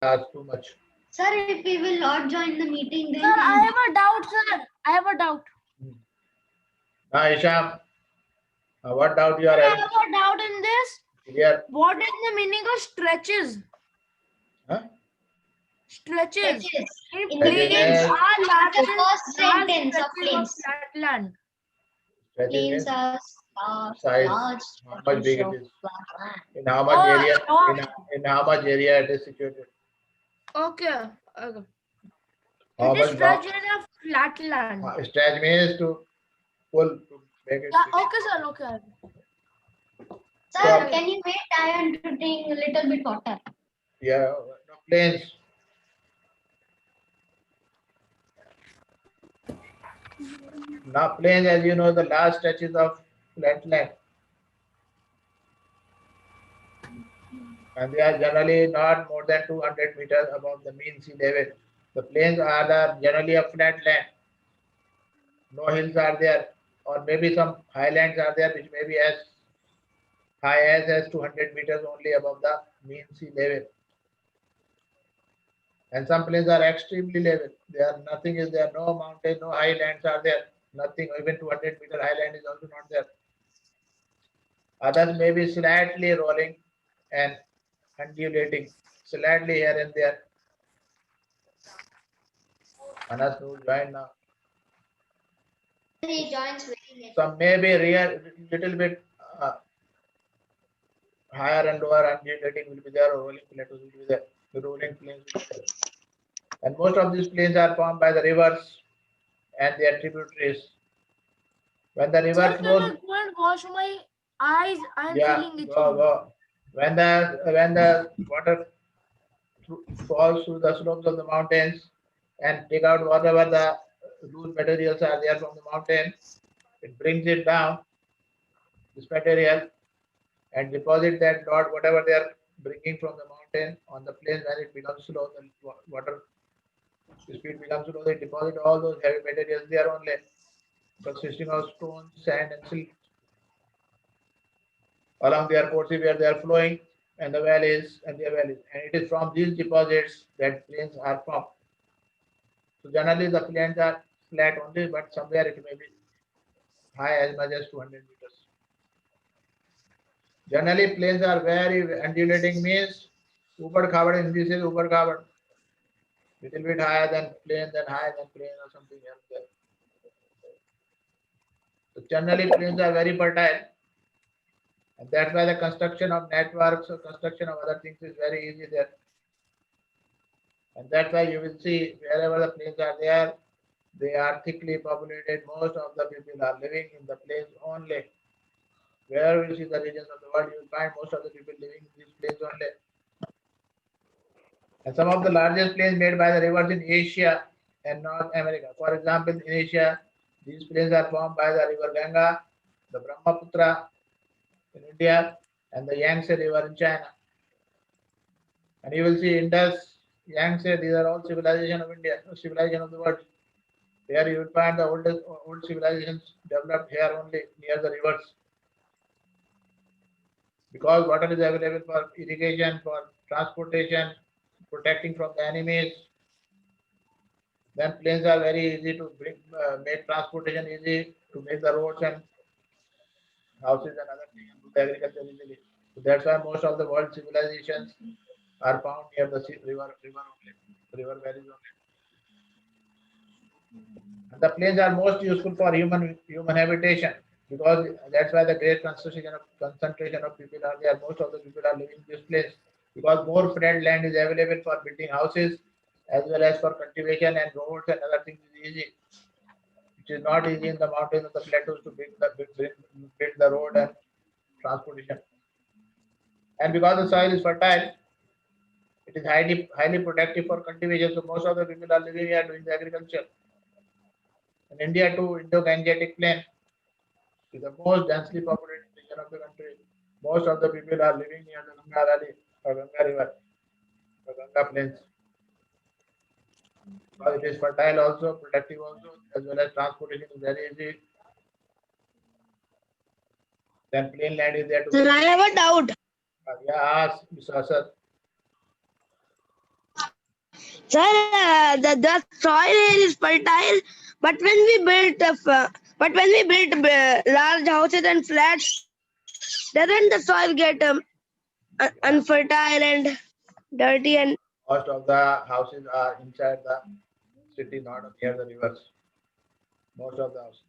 That's too much. Sir, if we will not join the meeting, then Sir, I have a doubt, sir. I have a doubt. Now, Isham, what doubt you are Sir, I having? have a doubt in this. Clear? What is the meaning of stretches? Huh? Stretches. stretches If in Stretches plains means- are the large first sentence of stretches of plains. flatland. Stretches Plains means are size. large How much big stretches it of is? land. In how much Oh, area? oh. In how much area it is situated? Okay. Okay. How It is much stretched bound? in a flatland. Stretch means to pull to make it. Yeah, okay, sir. Okay. Sir, So, can you wait? I am to drink a little bit water. yeah, no, plains. Now, plains, as you know, the last stretches of flatland, and they are generally not more than 200 meters above the mean sea level. The plains are generally a flat land. No hills are there, or maybe some highlands are there, which may be as high as 200 meters only above the mean sea level. And some plains are extremely level. There nothing is there, no mountain, no highlands are there. Nothing, even 200-meter highland is also not there. Others may be slightly rolling and undulating, slightly here and there. Anas will join now. He joins very late. Some may be real, little bit higher and lower undulating will be there, or rolling plateaus will be there. The rolling plains will be there. And most of these plains are formed by the rivers and their tributaries. When the river Sir, can flows, I go and wash my eyes? I am yeah, feeling itchy. go. When the water falls through the slopes of the mountains and take out whatever the loose materials are there from the mountain, it brings it down, this material, and deposit that lot, whatever they are bringing from the mountain on the plains. When it becomes slow, the water speed becomes slow, they deposit all those heavy materials there only, consisting of stones, sand, and silt along their courses where they are flowing, and the valleys and their valleys. And it is from these deposits that plains are formed. So generally the plains are flat only, but somewhere it may be high as much as 200 meters. Generally plains are very undulating, means upad khabad, in this is upad khabad, little bit higher than plain or something else there. So generally plains are very fertile, and that's why the construction of networks or construction of other things is very easy there. And that's why you will see wherever the plains are there, they are thickly populated. Most of the people are living in the plains only. Wherever you see the regions of the world, you will find most of the people living in these plains only. And some of the largest plains made by the rivers in Asia and North America. For example, in Asia, these plains are formed by the river Ganga, the Brahmaputra in India, and the Yangtze River in China. And you will see Indus, Yangtze, these are all civilization of India, civilization of the world. Here you will find the old civilizations developed here only near the rivers. Because water is available for irrigation, for transportation, protecting from the enemies. Then plains are very easy to bring, make transportation easy, to make the roads and houses and other things, and do the agriculture easily. So that's why most of the world civilizations are found near the river only, river valleys only. And the plains are most useful for human habitation, because that's why the great concentration of people are there. Most of the people are living in this place, because more flat land is available for building houses as well as for cultivation, and roads and other things is easy. It is not easy in the mountains and the plateaus to build the road and transportation. And because the soil is fertile, it is highly productive for cultivation. So most of the people are living here doing the agriculture. In India too, Indo-Gangetic Plain is the most densely populated region of the country. Most of the people are living near the Ganga Valley or Ganga River, the Ganga Plains. Because it is fertile also, productive also, as well as transportation is very easy. Then plain land is there to. Sir, I have a doubt. Yeah, ask Mr. Asad. Sir, the soil here is fertile, but when we built large houses and flats, doesn't the soil get unfertile and dirty and Most of the houses are inside the city, not near the rivers. Most of the houses.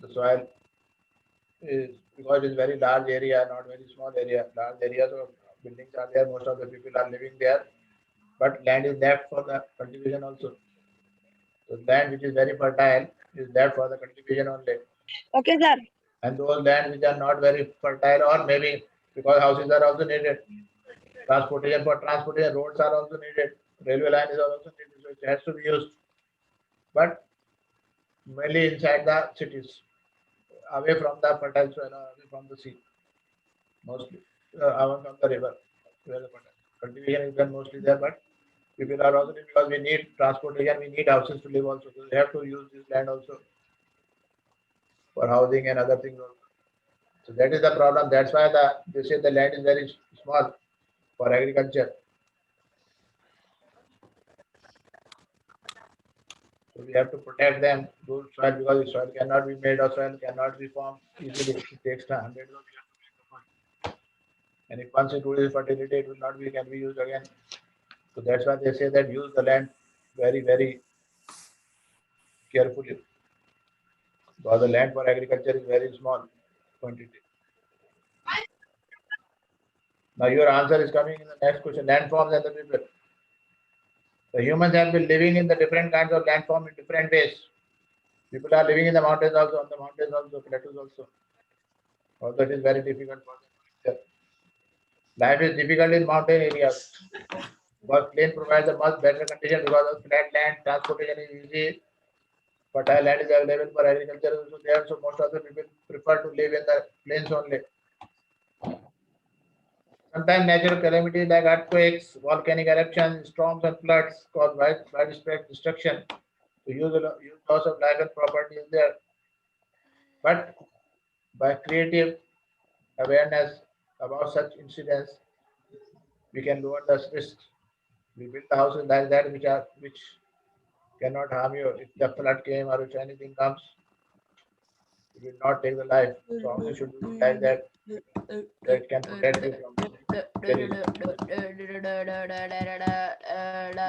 The soil is because it is very large area, not very small area. Large areas of buildings are there. Most of the people are living there, but land is left for the cultivation also. So land which is very fertile is left for the cultivation only. okay, sir? And those land which are not very fertile, or maybe because houses are also needed, transportation, roads are also needed, railway line is also needed, so it has to be used. But mainly inside the cities, away from the fertile soil, away from the sea, mostly away from the river, where the cultivation is done mostly there. But people are also because we need transportation, we need houses to live also, so we have to use this land also for housing and other things also. So that is the problem. That's why they say the land is very small for agriculture. So we have to protect them, those soil, because the soil cannot be made or soil cannot be formed easily. It takes time, hundreds of years to make the soil. And if once it loses fertility, it will not be can be used again. So that's why they say that use the land very, very carefully. Because the land for agriculture is very small quantity. Now your answer is coming in the next question. Landforms and the people. The humans have been living in the different kinds of landform in different ways. People are living in the mountains also, on the mountains also, plateaus also. Although it is very difficult for them. Life is difficult in mountain areas. Because plain provides a much better condition because of flat land, transportation is easy, fertile land is available for agriculture also there, so most of the people prefer to live in the plains only. Sometimes natural calamities like earthquakes, volcanic eruptions, storms and floods cause widespread destruction. So use loss of life and property is there. But by creative awareness about such incidents, we can lower the risks. We build the houses like that which cannot harm you. If the flood came or if anything comes, it will not take the life. So houses should be like that that can protect you from perils.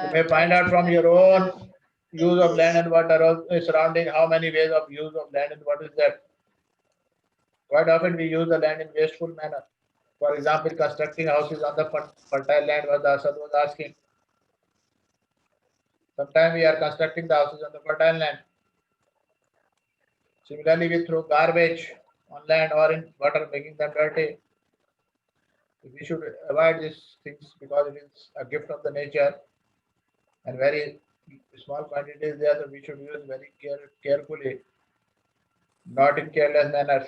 You may find out from your own use of land and water surrounding how many ways of use of land and water is there. Quite often we use the land in wasteful manner. For example, constructing houses on the fertile land, what the Asad was asking. Sometimes we are constructing the houses on the fertile land. Similarly, we throw garbage on land or in water, making them dirty. We should avoid these things because it is a gift of the nature and very small quantities there, so we should use very carefully, not in careless manners.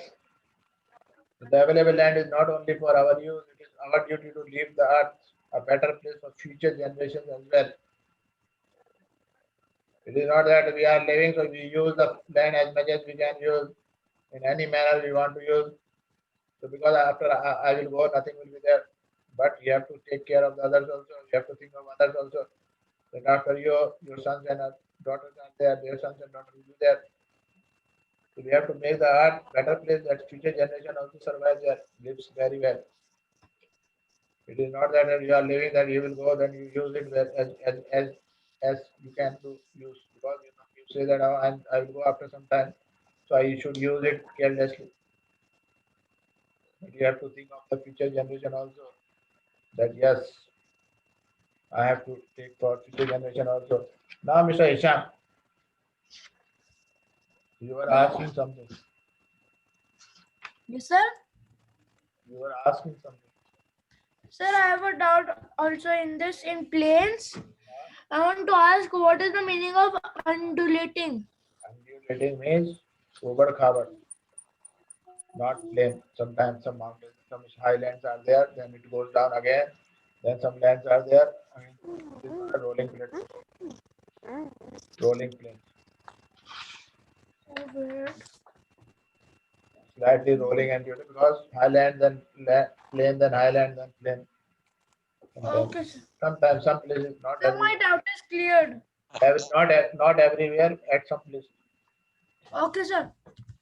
The available land is not only for our use, it is our duty to leave the earth a better place for future generations as well. It is not that we are living, so we use the land as much as we can use in any manner we want to use. So because after I will go, nothing will be there. But you have to take care of the others also. You have to think of others also. That after you, your sons and daughters are there, their sons and daughters will be there. So we have to make the earth better place that future generation also survives there, lives very well. It is not that you are living that you will go, then you use it as you can to use. Because you say that I will go after some time, so I should use it carelessly. But you have to think of the future generation also. That yes, I have to take for future generation also. Now, Mr. Hisham, you were asking something. Yes, sir. You were asking something. Sir, I have a doubt also in this. In planes, I want to ask what is the meaning of undulating? Undulating means over covered, not plain. Sometimes some mountains, some highlands are there, then it goes down again. Then some lands are there. I mean, these are rolling plains. Rolling plains. Slightly rolling and because highland then plain, then highland, then plain. Okay, sir. Sometimes some places, not So my everywhere. doubt is cleared. Not everywhere, at some places. Okay, sir.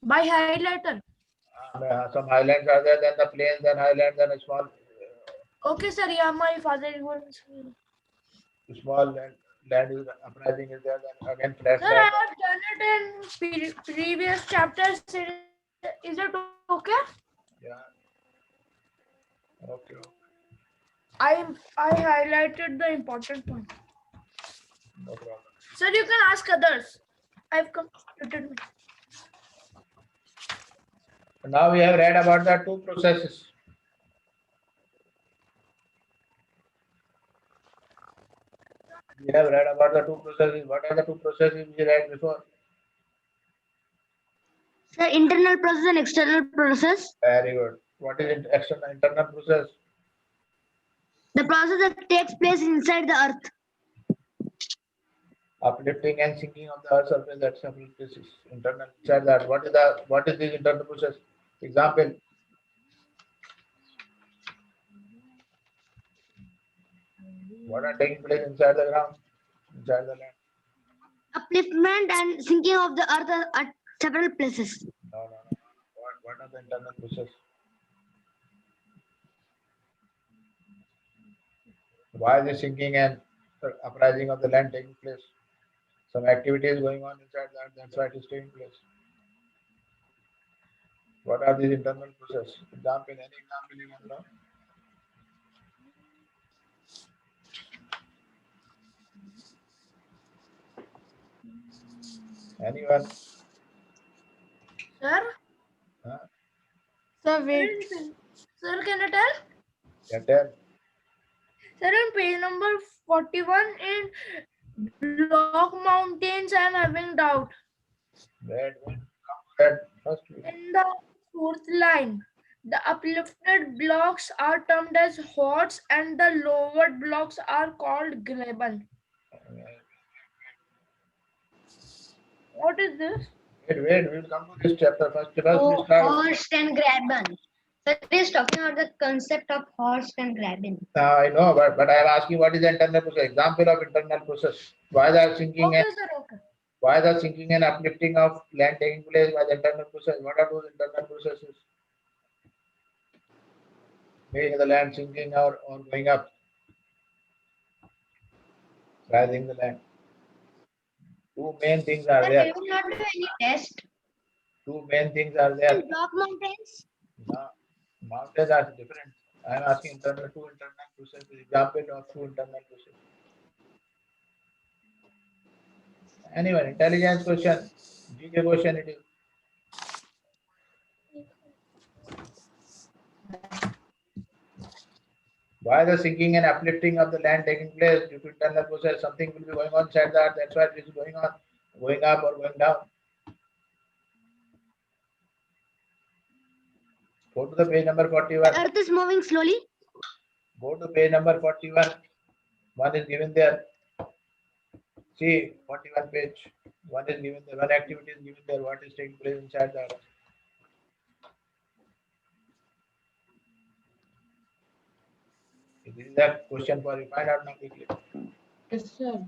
By highlighter. Some highlands are there, then the plains, then highlands, then a Okay, sir. Yeah, my father is going. small land is uprising is there, then again flat Sir, land. I have done it in previous chapters. Is it okay? Yeah. Okay. I highlighted the important point. No problem. Sir, you can ask others. I've completed it. Now we have read about the two processes. We have read about the two processes. What are the two processes we read before? Sir, internal process and external process. Very good. What is external internal process? The process that takes place inside the earth. Uplifting and sinking of the earth surface at several places. Internal inside that. What is this internal process? Example. What are taking place inside the ground? Inside the land? Upliftment and sinking of the earth at several places. No. What are the internal process? Why is the sinking and uprising of the land taking place? Some activity is going on inside that. That's why it is taking place. What are these internal processes? Example, any example you can know? Anyone? Sir? Huh? Sir, wait. Sir, can I tell? Yeah, tell. Sir, on page number 41 in Block Mountains, I am having doubt. Red. Red. First. In the fourth line, the uplifted blocks are termed as hordes and the lowered blocks are called graben. What is this? Wait. We'll come to this chapter first. First Oh, we start. horse and graben. Sir is talking about the concept of horse and graben. I know, but I am asking what is the internal process? Example of internal process. Why the sinking Okay, and sir, okay. why the sinking and uplifting of land taking place by the internal process? What are those internal processes? Making the land sinking or going up, rising the land. Two main things are Sir, there. we will not do any test. Two main things are there. Block mountains. No, mountains are different. I am asking two internal processes. Example of two internal processes. Anyway, intelligence question, GK question it is. Why the sinking and uplifting of the land taking place due to internal process? Something will be going on inside that. That's why it is going on, going up or going down. Go to the page number 41. The earth is moving slowly. Go to page number 41. One is given there. See, 41 page. One is given there. One activity is given there. What is taking place inside the earth? This is a question for you. Find out now quickly. Yes, sir.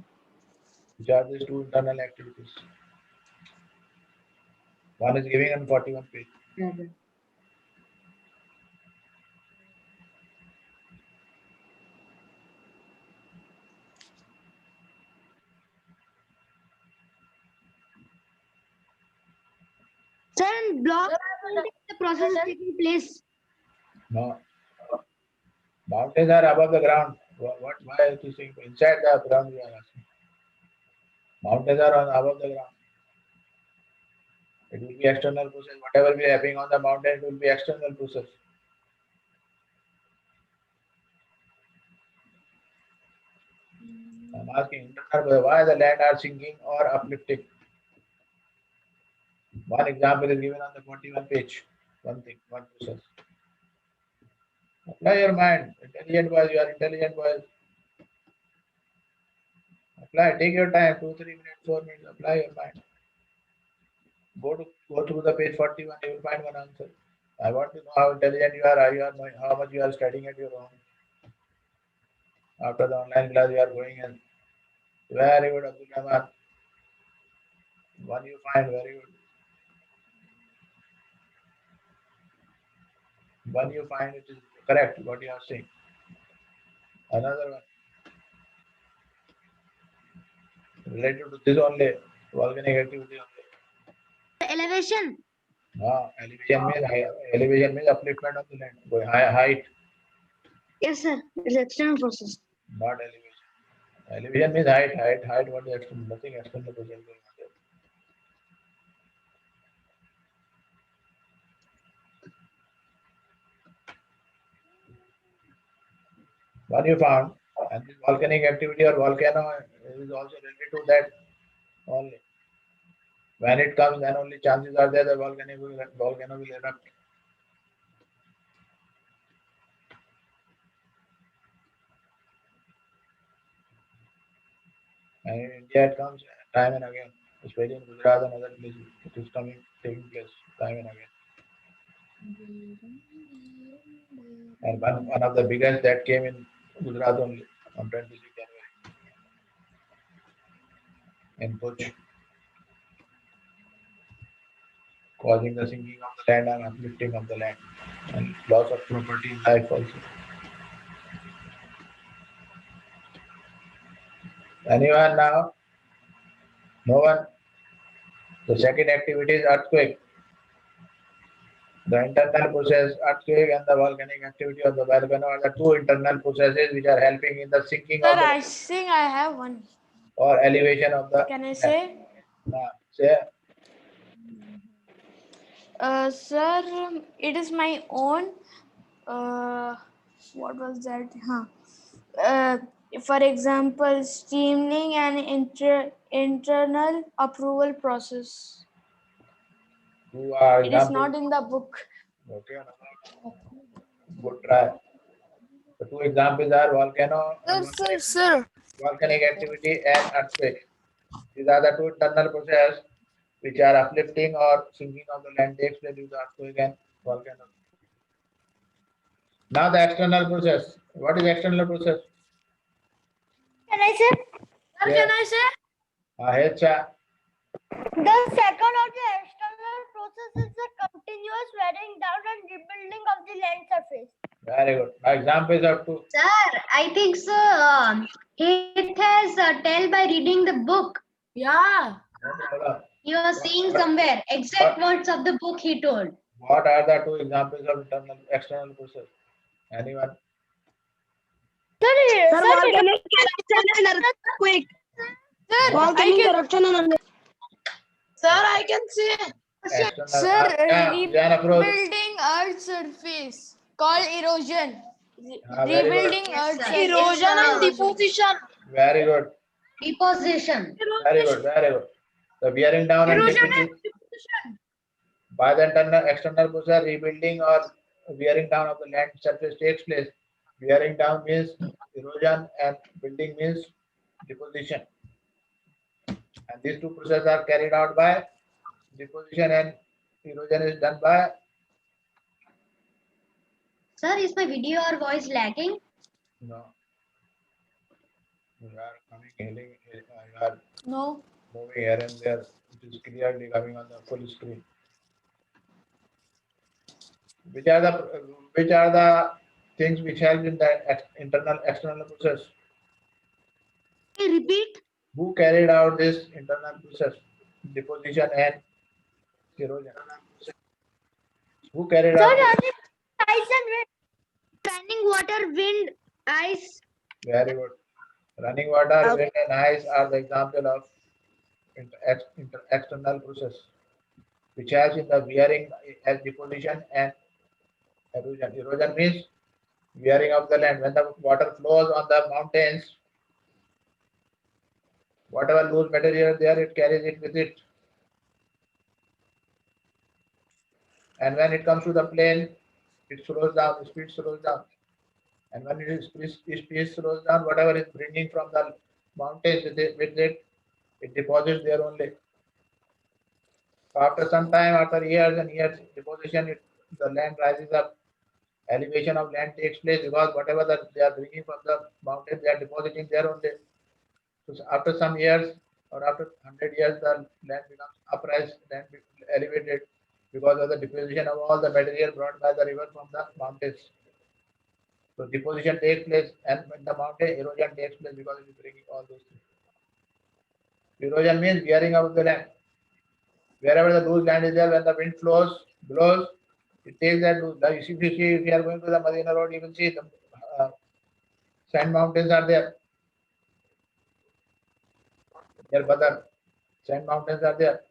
Which are these two internal activities? One is given on 41 page. Sir, in block mountains, the process is taking place. No. Mountains are above the ground. Why are you saying inside the ground? We are asking. Mountains are above the ground. It will be external process. Whatever will be happening on the mountain, it will be external process. I'm asking internal why the land are sinking or uplifting. One example is given on the 41 page. One thing, one process. Apply your mind. Intelligent boys, you are intelligent boys. Apply. Take your time. 2, 3 minutes, 4 minutes. Apply your mind. Go through the page 41. You will find one answer. I want to know how intelligent you are. How much you are studying at your own. After the online class, you are going in. Very good, Abdul Rahman. One you find, very good. One you find, it is correct what you are saying. Another one. Related to this only, volcanic activity only. Elevation. Elevation means upliftment of the land, going height, Yes, sir. It's external process. not elevation. Elevation means height. What is external? Nothing external process going on there. One you found, and this volcanic activity or volcano is also related to that only. When it comes, then only chances are there the volcano will erupt. And in India, it comes time and again, especially in Gujarat and other places. It is taking place time and again. And one of the biggest that came in Gujarat only on 26 January in Bhuj, causing the sinking of the land and uplifting of the land and loss of property and life also. Anyone now? No one? The second activity is earthquake. The internal process, earthquake and the volcanic activity of the volcano are the two internal processes which are helping in the sinking Sir, of the I think I have one. or elevation of the. Can I say? Say, Sir, it is my own. What was that? For example, steaming and internal approval process. who are It is examples? not in the book. Okay, good try. The two examples are Sir. volcanic activity and earthquake. These are the two internal processes which are uplifting or sinking of the land takes place due to earthquake and volcano. Now the external process. What is external process? Can I say? Sir, can I say? Hecha. The second of the external process is the continuous wearing down and rebuilding of the land surface. Very good. Now examples of two. Sir, I think so. It has tell by reading the book. Yeah. No problem. You are seeing somewhere exact words of the book he told. What are the two examples of external process? Anyone? Sir, volcanic eruption and earthquake. Sir, Volcanic eruption and Sir, I can say. External. Sir, Approach. rebuilding Earth's surface called erosion. Very good. Rebuilding Yes, Earth's sir. surface. Erosion and Yes, sir. deposition. Very good. Deposition. Very good. Very good. The wearing down and Erosion deposition. and deposition. By the external process, rebuilding or wearing down of the land surface takes place. Wearing down means erosion and building means deposition. And these two processes are carried out by deposition and erosion is done by. Sir, is my video or voice lagging? No. You are you are No. moving here and there. It is clearly coming on the full screen. Which are the things which help in the internal external process? Repeat. Who carried out this internal process, deposition and erosion? Who carried out? Ice and wind. Running water, wind, ice. Very good. Running water, wind, and ice are the example of external process, which has in the wearing as deposition and erosion. Erosion means wearing of the land. When the water flows on the mountains, whatever loose material there, it carries it with it. And when it comes to the plain, it slows down, the speed slows down. And when speed slows down, whatever is bringing from the mountains with it deposits there only. So after some time, after years and years, deposition, the land rises up elevation of land takes place because whatever that they are bringing from the mountain, they are depositing there only. So after some years or after 100 years, the land becomes uprise, land elevated because of the deposition of all the material brought by the river from the mountains. So deposition takes place, and when the mountain erosion takes place because it is bringing all those things. Erosion means wearing out of the land. Wherever the loose land is there, when the wind blows, it takes that loose. Like if you see, if you are going to the Medina Road, you will see the sand mountains are there. There, Badar, sand mountains are there.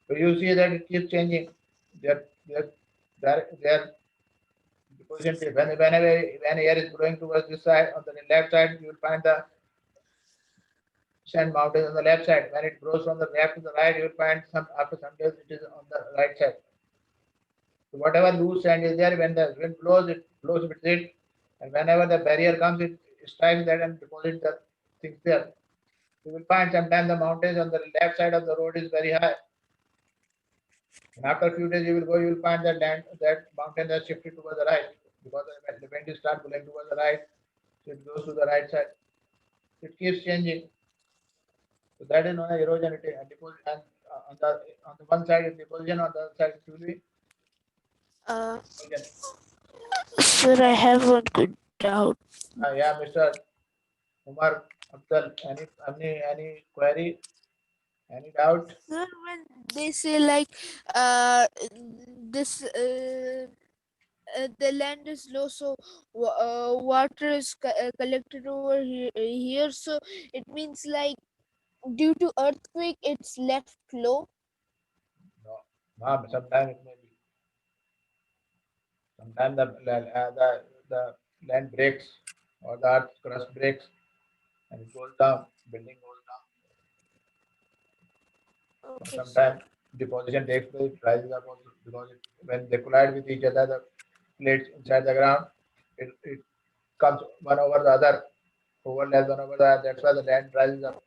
So you see that it keeps changing. Their deposition. When air is blowing towards this side, on the left side, you will find the sand mountains on the left side. When it blows from the left to the right, you will find after some days it is on the right side. So whatever loose sand is there, when the wind blows, it blows with it, and whenever the barrier comes, it strikes that and deposits the things there. You will find sometimes the mountains on the left side of the road is very high. And after a few days, you will find that mountain has shifted towards the right because the wind is start blowing towards the right, so it goes to the right side. It keeps changing. So that is known as erosion. It is deposit, and on the one side is deposition, on the other side it will be erosion. Sir, I have one good doubt. Yeah, Mr. Umar Abdul, any query, any doubt? Sir, when they say like uh this the land is low, so water is collected over here, so it means like due to earthquake it's left low. No, no. Sometimes it may be. Sometimes the land breaks or the earth crust breaks and it goes down. Building goes down. Okay, Sometimes deposition takes place, it rises up also because when they collide with each other, the plates inside the ground, it comes one over the other, overlaps one over the other. That's why the land rises up.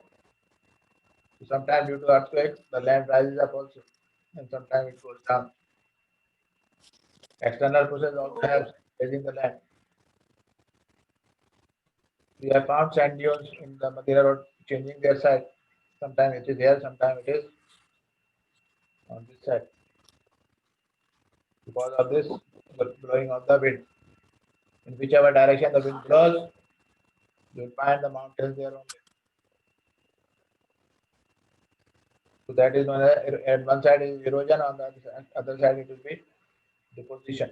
So sometimes due to earthquake, the land rises up also, and sometimes it goes down. External process also helps raising the land. We have found sand dunes in the Madeira Road changing their side. Sometimes it is here, sometimes it is on this side. Because of this, the blowing of the wind. In whichever direction the wind blows, you will find the mountains there only. So that is known as, at one side is erosion, on the other side it will be deposition.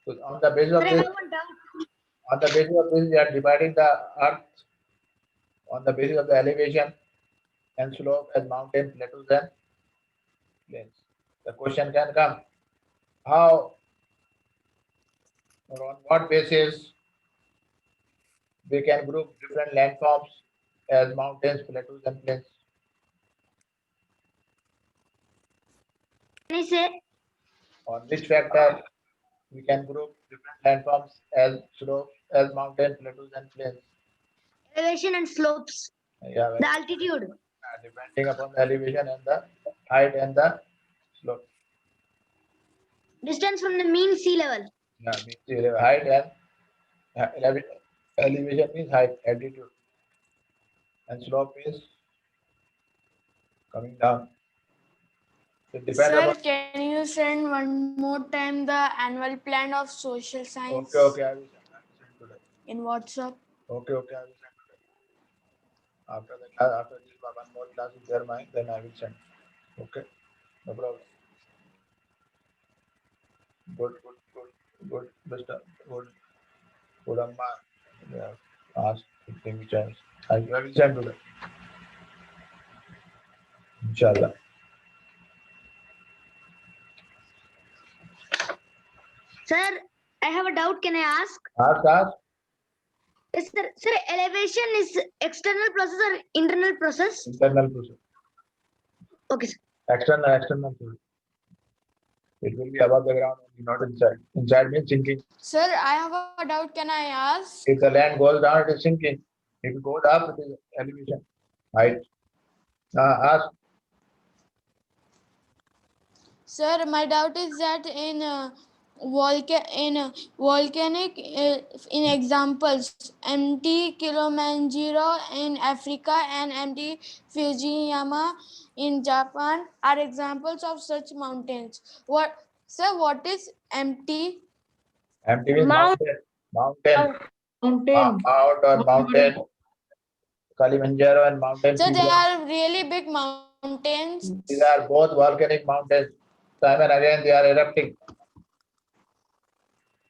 So on the basis of Sir, I this, have one doubt. we are dividing the earth on the basis of the elevation and slope as mountain, plateaus, and plains. The question can come: how or on what basis we can group different landforms as mountains, plateaus, and plains? Can I say? On which factor we can group different landforms as slopes, as mountains, plateaus, and plains? Elevation and slopes. Yeah, The altitude. depending upon the elevation and the height and the slope. Distance from the mean sea level. Yeah, means the height and elevation means height, altitude, and slope is coming down. So it depends Sir, upon. can you send one more time the annual plan of social science Okay, I will send today. in WhatsApp? Okay, I will send today. After the class, after this one more class is there, mine, then I will send. Okay, no problem. Good, Mr. Good, Amma. Yeah, ask thing which I will send today. Inshallah. Sir, I have a doubt. Can I ask? Ask. Yes, sir. Sir, elevation is external process or internal process? Internal process. Okay, sir. External process. It will be above the ground only, not inside. Inside means sinking. Sir, I have a doubt. Can I ask? If the land goes down, it is sinking. If it goes up, it is elevation. Height. Ask. Sir, my doubt is that in volcanic in examples, MT Kilimanjaro in Africa and MT Fujiyama in Japan are examples of such mountains. What is MT? Empty means Mount- mountain, Mountain. mount or mountain, Kilimanjaro and mountain. So they Fuji. are really big mountains. These are both volcanic mountains. Time and again they are erupting.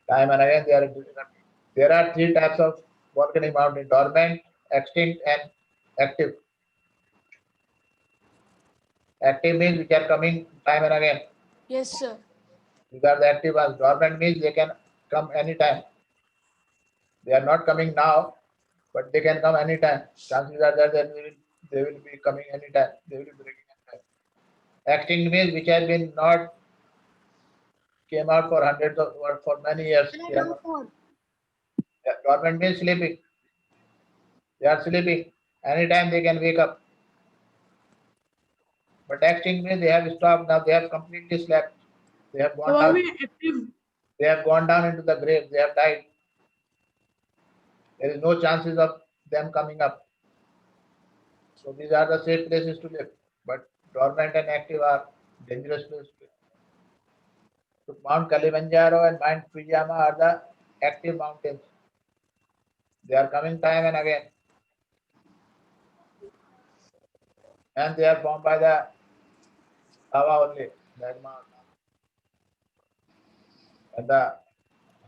Time and again they are erupting. There are three types of volcanic mountain: dormant, extinct, and active. Active means which are coming time and again. Yes, sir. These are the active ones. Dormant means they can come anytime. They are not coming now, but they can come anytime. Chances are that they will be coming anytime. They will be breaking anytime. Extinct means which has been not came out for hundreds of or for many years. They are not- dormant means sleeping. They are sleeping. Anytime they can wake up. But extinct means they have stopped now. They have completely slept. They have gone down. Active. They have gone down into the grave. They have died. There is no chances of them coming up. So these are the safe places to live. But dormant and active are dangerous places to live. So Mount Kilimanjaro and Mount Fujiyama are the active mountains. They are coming time and again. And they are formed by the lava only, magma. And the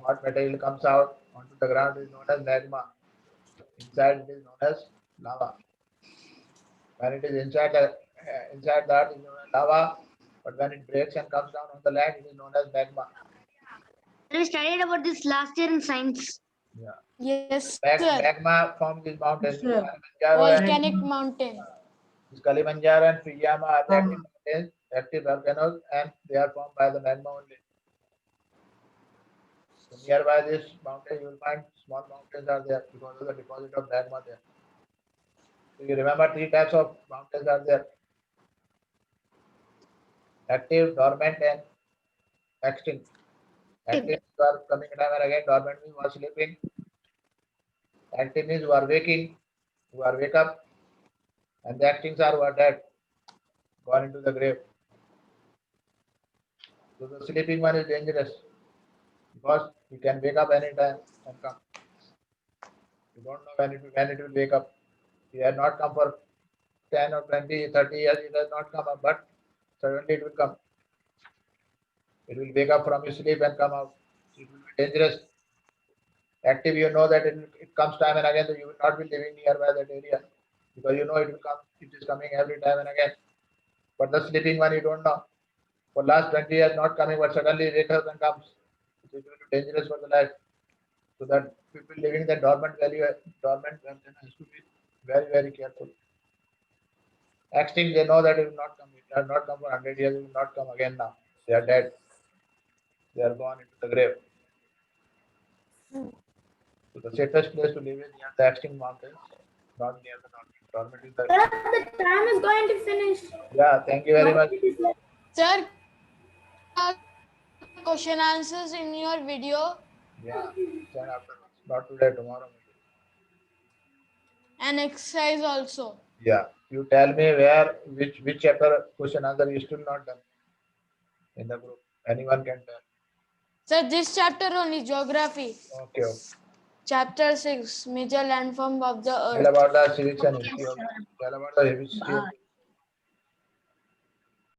hot material comes out onto the ground is known as magma. Inside it is known as lava. When it is inside the earth is known as lava, but when it breaks and comes down on the land, it is known as magma. We studied about this last year in science. Yeah. Yes, sir. Magma forms these mountains. Sir. Volcanic mountain. Kilimanjaro and Fujiyama are the active mountains, active volcanoes, and they are formed by the magma only. So nearby this mountain, you will find small mountains are there because of the deposit of magma there. So you remember three types of mountains are there: active, dormant, and extinct. Active you are coming time and again. Dormant means you are sleeping. Active means you are waking. You are wake up, and the extincts are who are dead, gone into the grave. So the sleeping one is dangerous because you can wake up anytime and come. You don't know when it will wake up. It has not come for 10 or 20, 30 years. It has not come up, but suddenly it will come. It will wake up from your sleep and come out. It will be dangerous. Active, you know that it comes time and again, so you will not be living nearby that area because you know it will come. It is coming every time and again. But the sleeping one, you don't know. For last 20 years, not coming, but suddenly it wakes up and comes. It will be dangerous for the life. So that people living the dormant volcano has to be very, very careful. Extinct, they know that it will not come. It has not come for 100 years. It will not come again now. They are dead. They are gone into the grave. So the safest place to live is near the extinct mountains, not near the dormant. Is the The time is going to finish. yeah. Thank you very much. Sir, question answers in your video Yeah. Then afterwards, not today, tomorrow. Maybe. and exercise also. Yeah. You tell me which chapter question answer you still not done in the group. Anyone can tell. Sir, this chapter only geography. Okay. Okay. Chapter 6, major landform of the Tell earth. about the civics and history. Tell about the history.